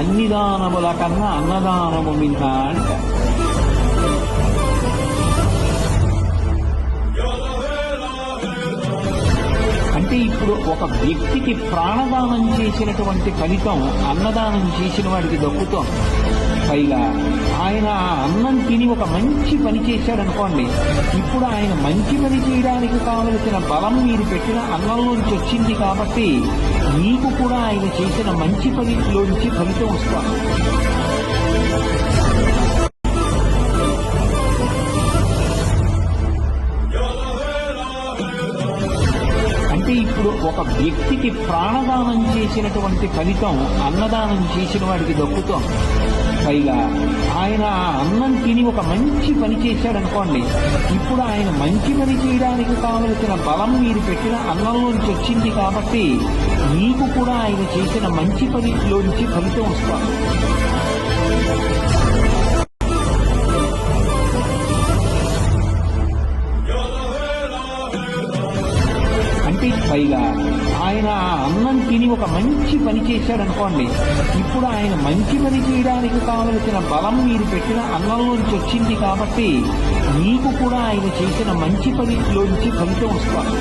అన్ని దానముల కన్నా అన్నదానము మిన్న అంటారు. అంటే ఇప్పుడు ఒక వ్యక్తికి ప్రాణదానం చేసినటువంటి ఫలితం అన్నదానం చేసిన వాడికి దక్కుతోంది. పైగా ఆయన ఆ అన్నం తిని ఒక మంచి పని చేశాడనుకోండి, ఇప్పుడు ఆయన మంచి పని చేయడానికి కావలసిన బలం మీరు పెట్టిన అన్నంలోంచి వచ్చింది కాబట్టి మీకు కూడా ఆయన చేసిన మంచి పనిలోంచి ఫలితం వస్తుంది. అంటే ఇప్పుడు ఒక వ్యక్తికి ప్రాణదానం చేసినటువంటి ఫలితం అన్నదానం చేసిన వాడికి దక్కుతోంది. పైగా ఆయన ఆ అన్నం తిని ఒక మంచి పని చేశాడనుకోండి, ఇప్పుడు ఆయన మంచి పని చేయడానికి కావలసిన బలం మీరు పెట్టిన అన్నంలోంచి వచ్చింది కాబట్టి మీకు కూడా ఆయన చేసిన మంచి పనిలోంచి ఫలితం వస్తుంది. అంటే పైగా ఆయన ఆ అన్నం తిని ఒక మంచి పని చేశాడనుకోండి, ఇప్పుడు ఆయన మంచి పని చేయడానికి కావలసిన బలం మీరు పెట్టిన అన్నంలోంచి వచ్చింది కాబట్టి మీకు కూడా ఆయన చేసిన మంచి పనిలోంచి ఫలితం వస్తుంది.